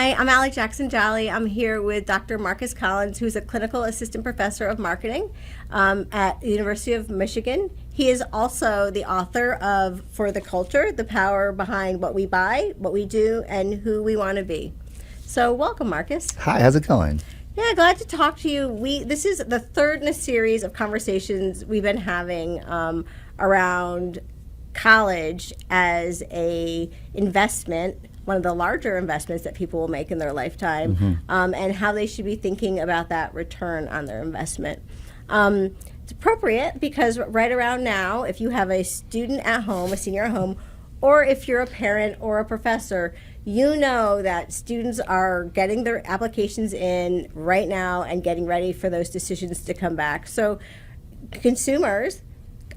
Hi, I'm Alex Jackson-Jolly. I'm here with Dr. Marcus Collins, who's a clinical assistant professor of marketing at the University of Michigan. He is also the author of For the Culture, the power behind what we buy, what we do, and who we want to be. So welcome, Marcus. Hi, how's it going? Yeah, glad to talk to you. This is the third in a series of conversations we've been having around college as a investment, one of the larger investments that people will make in their lifetime, and how they should be thinking about that return on their investment. It's appropriate because right around now, if you have a student at home, a senior at home, or if you're a parent or a professor, you know that students are getting their applications in right now and getting ready for those decisions to come back. So consumers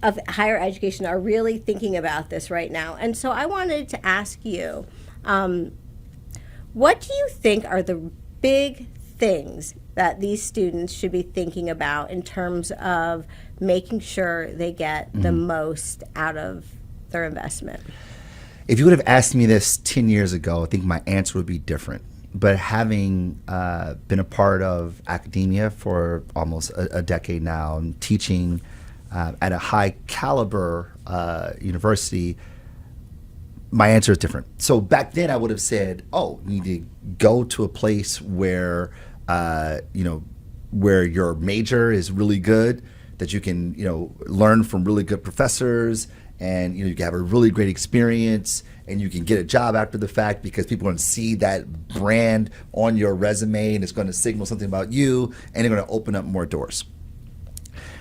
of higher education are really thinking about this right now. And so I wanted to ask you, what do you think are the big things that these students should be thinking about in terms of making sure they get the most out of their investment? If you would have asked me this 10 years ago, I think my answer would be different. But having been a part of academia for almost a decade now and teaching at a high caliber university, my answer is different. So back then I would have said, oh, you need to go to a place where, where your major is really good, that you can, learn from really good professors, and you can have a really great experience, and you can get a job after the fact because people are going to see that brand on your resume and it's going to signal something about you, and they're going to open up more doors.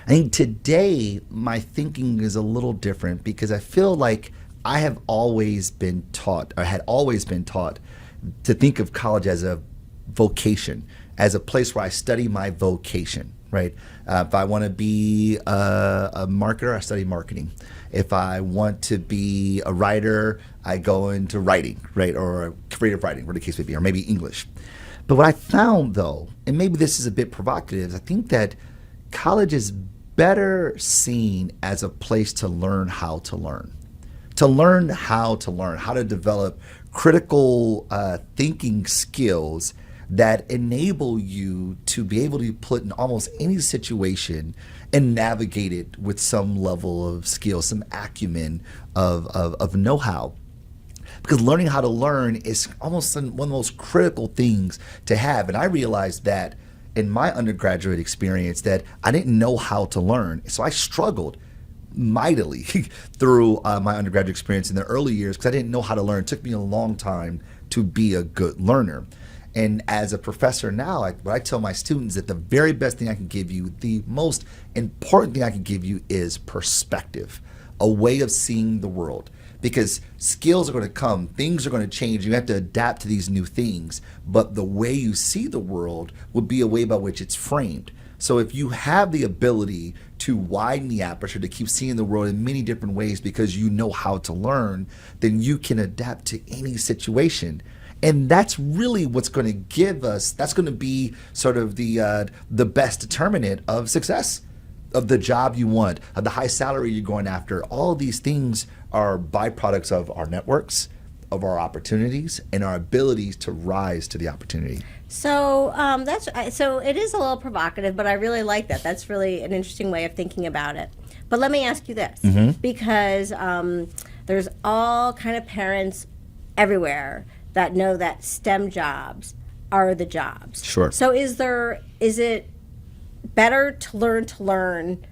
I think today my thinking is a little different because I feel like I have always been taught, or had always been taught, to think of college as a vocation, as a place where I study my vocation, right? If I want to be a marketer, I study marketing. If I want to be a writer, I go into writing, right? Or creative writing, whatever the case may be, or maybe English. But what I found, though, and maybe this is a bit provocative, is I think that college is better seen as a place to learn how to learn. To learn how to develop critical thinking skills that enable you to be able to be put in almost any situation and navigate it with some level of skill, some acumen of know-how. Because learning how to learn is almost one of the most critical things to have. And I realized that in my undergraduate experience that I didn't know how to learn. So I struggled mightily through my undergraduate experience in the early years because I didn't know how to learn. It took me a long time to be a good learner. And as a professor now, what I tell my students that the very best thing I can give you, the most important thing I can give you is perspective, a way of seeing the world. Because skills are going to come, things are going to change, you have to adapt to these new things, but the way you see the world will be a way by which it's framed. So if you have the ability to widen the aperture, to keep seeing the world in many different ways because you know how to learn, then you can adapt to any situation. And that's really what's going to give us, that's going to be sort of the best determinant of success, of the job you want, of the high salary you're going after. All these things are byproducts of our networks, of our opportunities, and our abilities to rise to the opportunity. So so it is a little provocative, but I really like that. That's really an interesting way of thinking about it. But let me ask you this, because there's all kind of parents everywhere that know that STEM jobs are the jobs. Sure. So is it better to learn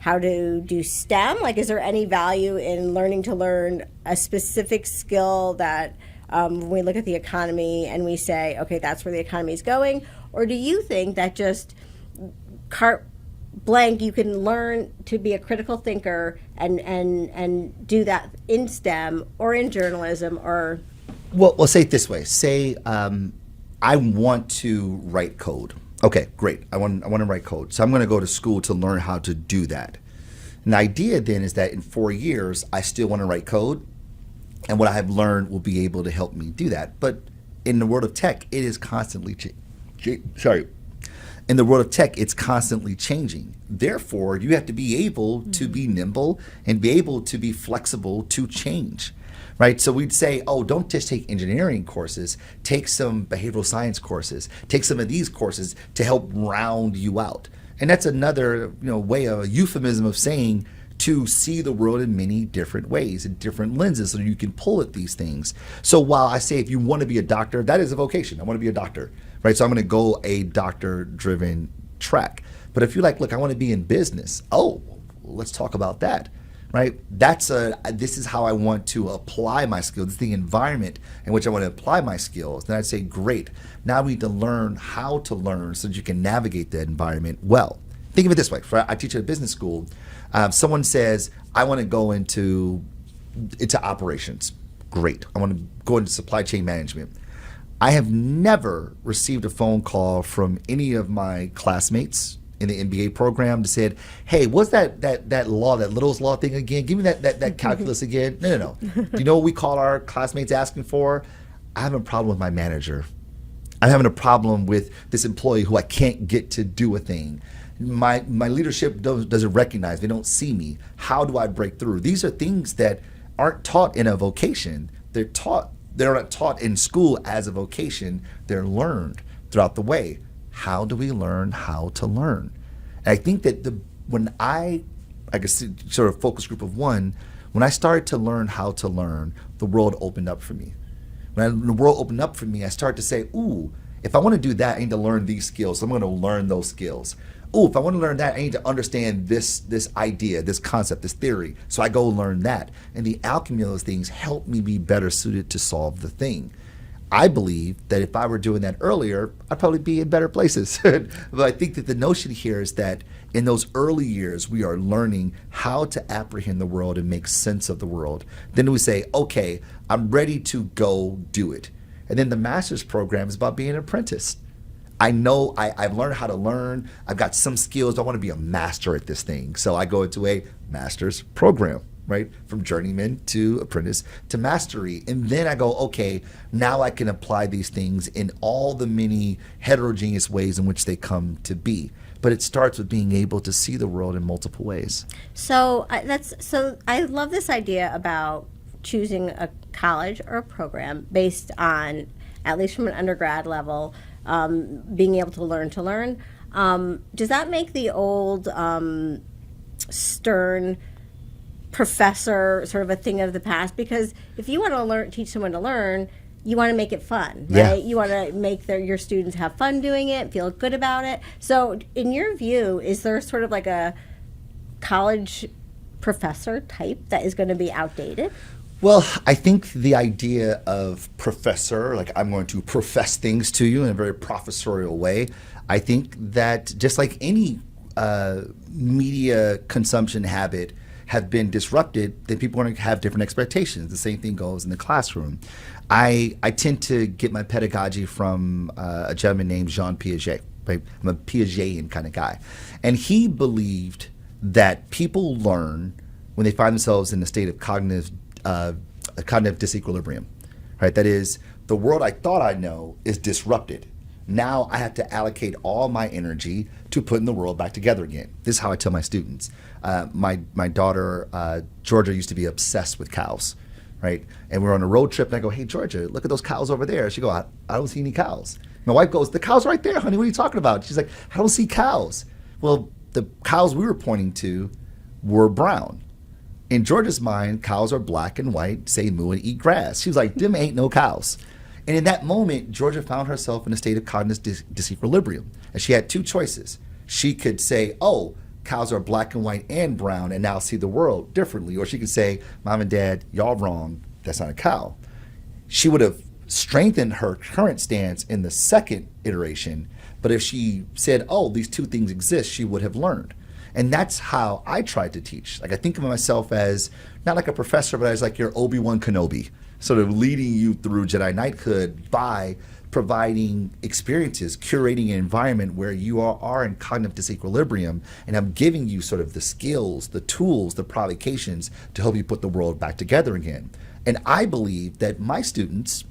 how to do STEM? Like, is there any value in learning to learn a specific skill that when we look at the economy and we say, okay, that's where the economy is going? Or do you think that just carte blank, you can learn to be a critical thinker and do that in STEM or in journalism or... Well, say it this way. Say I want to write code. Okay, great. I want to write code. So I'm going to go to school to learn how to do that. And the idea then is that in 4 years, I still want to write code. And what I have learned will be able to help me do that. But in the world of tech, it is constantly In the world of tech, it's constantly changing. Therefore, you have to be able to be nimble and be able to be flexible to change. right? So we'd say, oh, don't just take engineering courses, take some behavioral science courses, take some of these courses to help round you out. And that's another, way, a euphemism of saying to see the world in many different ways, in different lenses, so you can pull at these things. So while I say if you want to be a doctor, that is a vocation. I want to be a doctor, right? So I'm going to go a doctor-driven track. But if you're like, look, I want to be in business. Oh, let's talk about that, right? This is how I want to apply my skills. This is the environment in which I want to apply my skills. Then I'd say, great. Now we need to learn how to learn so that you can navigate that environment well. Think of it this way. I teach at a business school. Someone says, I want to go into operations. Great. I want to go into supply chain management. I have never received a phone call from any of my classmates in the MBA program that said, hey, what's that law, that Little's Law thing again? Give me that calculus again. No. Do you know what we call our classmates asking for? I have a problem with my manager. I'm having a problem with this employee who I can't get to do a thing. My leadership doesn't recognize, they don't see me. How do I break through? These are things that aren't taught in a vocation. They're not taught in school as a vocation. They're learned throughout the way. How do we learn how to learn? And I think that when I guess sort of focus group of one, when I started to learn how to learn, the world opened up for me. When the world opened up for me, I started to say, ooh, if I want to do that, I need to learn these skills. So I'm going to learn those skills. Oh, if I want to learn that, I need to understand this idea, this concept, this theory. So I go learn that. And the alchemy of those things help me be better suited to solve the thing. I believe that if I were doing that earlier, I'd probably be in better places. But I think that the notion here is that in those early years, we are learning how to apprehend the world and make sense of the world. Then we say, okay, I'm ready to go do it. And then the master's program is about being an apprentice. I know I've learned how to learn. I've got some skills. I want to be a master at this thing. So I go into a master's program, right? From journeyman to apprentice to mastery. And then I go, okay, now I can apply these things in all the many heterogeneous ways in which they come to be. But it starts with being able to see the world in multiple ways. So I love this idea about choosing a college or a program based on, at least from an undergrad level, being able to learn. Does that make the old stern professor sort of a thing of the past? Because if you want to teach someone to learn, you want to make it fun, right? Yeah. You want to make your students have fun doing it, feel good about it. So in your view, is there sort of like a college professor type that is going to be outdated? Well, I think the idea of professor, like I'm going to profess things to you in a very professorial way, I think that just like any media consumption habit have been disrupted, then people are going to have different expectations. The same thing goes in the classroom. I tend to get my pedagogy from a gentleman named Jean Piaget. Right? I'm a Piagetian kind of guy. And he believed that people learn when they find themselves in a state of cognitive disequilibrium, right? That is, the world I thought I know is disrupted. Now I have to allocate all my energy to putting the world back together again. This is how I tell my students. My daughter, Georgia, used to be obsessed with cows, right? And we're on a road trip and I go, hey, Georgia, look at those cows over there. She go, I don't see any cows. My wife goes, the cows right there, honey, what are you talking about? She's like, I don't see cows. Well, the cows we were pointing to were brown. In Georgia's mind, cows are black and white, say moo and eat grass. She was like, them ain't no cows. And in that moment, Georgia found herself in a state of cognitive disequilibrium. And she had two choices. She could say, oh, cows are black and white and brown and now see the world differently. Or she could say, Mom and Dad, y'all wrong. That's not a cow. She would have strengthened her current stance in the second iteration. But if she said, oh, these two things exist, she would have learned. And that's how I tried to teach. Like I think of myself as not like a professor, but as like your Obi-Wan Kenobi, sort of leading you through Jedi Knighthood by providing experiences, curating an environment where you are in cognitive disequilibrium, and I'm giving you sort of the skills, the tools, the provocations to help you put the world back together again. And I believe that my students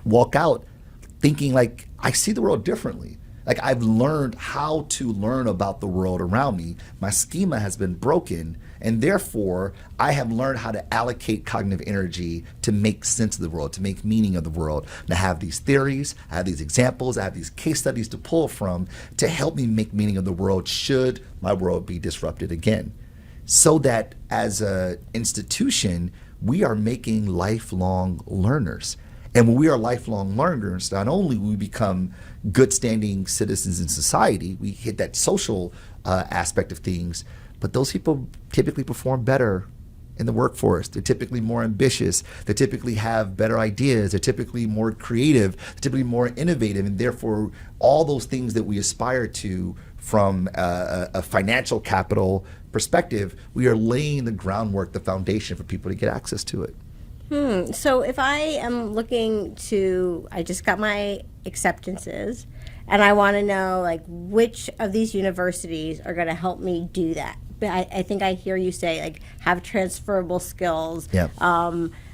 walk out thinking like, I see the world differently. Like I've learned how to learn about the world around me. My schema has been broken, and therefore I have learned how to allocate cognitive energy to make sense of the world, to make meaning of the world. And I have these theories, I have these examples, I have these case studies to pull from to help me make meaning of the world should my world be disrupted again. So that as an institution, we are making lifelong learners. And when we are lifelong learners, not only will we become good standing citizens in society, we hit that social aspect of things, but those people typically perform better in the workforce. They're typically more ambitious. They typically have better ideas. They're typically more creative. They're typically more innovative. And therefore, all those things that we aspire to from a financial capital perspective, we are laying the groundwork, the foundation for people to get access to it. So if I am looking to, I just got my acceptances, and I want to know like which of these universities are going to help me do that. But I think I hear you say like have transferable skills. Yep.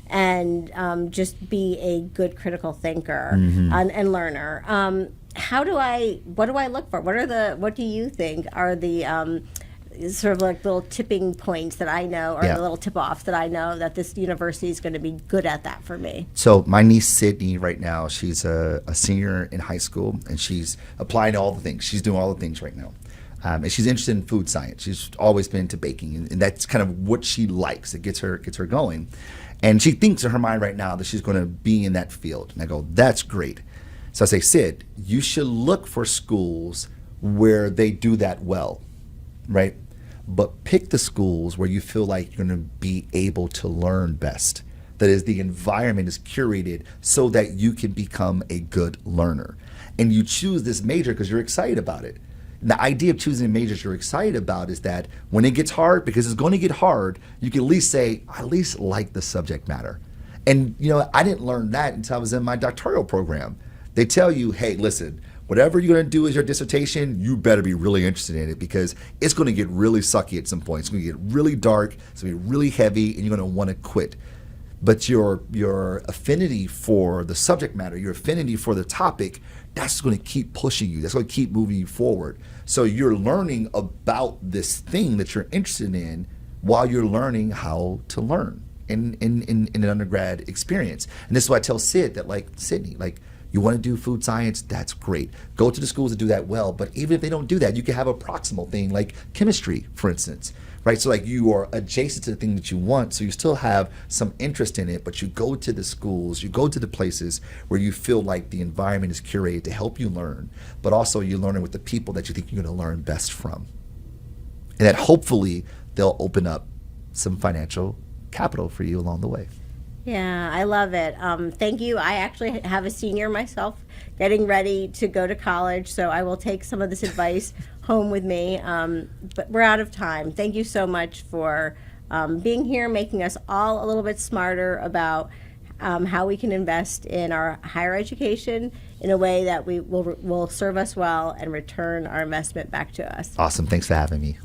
And just be a good critical thinker and learner. What do I look for? What do you think are the sort of like little tipping points that I know, or the little tip-offs that I know that this university is going to be good at that for me? So my niece Sydney right now, she's a senior in high school, and she's applying to all the things. She's doing all the things right now. And she's interested in food science. She's always been into baking, and that's kind of what she likes. It gets her going. And she thinks in her mind right now that she's going to be in that field. And I go, that's great. So I say, Sid, you should look for schools where they do that well, right? But pick the schools where you feel like you're going to be able to learn best. That is, the environment is curated so that you can become a good learner. And you choose this major because you're excited about it. And the idea of choosing a major you're excited about is that when it gets hard, because it's going to get hard, you can at least say, I at least like the subject matter. And I didn't learn that until I was in my doctoral program. They tell you, hey, listen, whatever you're going to do as your dissertation, you better be really interested in it because it's going to get really sucky at some point. It's going to get really dark, it's going to be really heavy, and you're going to want to quit. But your affinity for the subject matter, your affinity for the topic, that's going to keep pushing you. That's going to keep moving you forward. So you're learning about this thing that you're interested in while you're learning how to learn in an undergrad experience. And this is why I tell Sid that, like, Sydney, like, you want to do food science, that's great. Go to the schools that do that well, but even if they don't do that, you can have a proximal thing like chemistry, for instance, right? So like you are adjacent to the thing that you want, so you still have some interest in it, but you go to the schools, you go to the places where you feel like the environment is curated to help you learn, but also you're learning with the people that you think you're going to learn best from. And that hopefully they'll open up some financial capital for you along the way. Yeah, I love it. Thank you. I actually have a senior myself getting ready to go to college, so I will take some of this advice home with me. But we're out of time. Thank you so much for being here, making us all a little bit smarter about how we can invest in our higher education in a way that will serve us well and return our investment back to us. Awesome. Thanks for having me.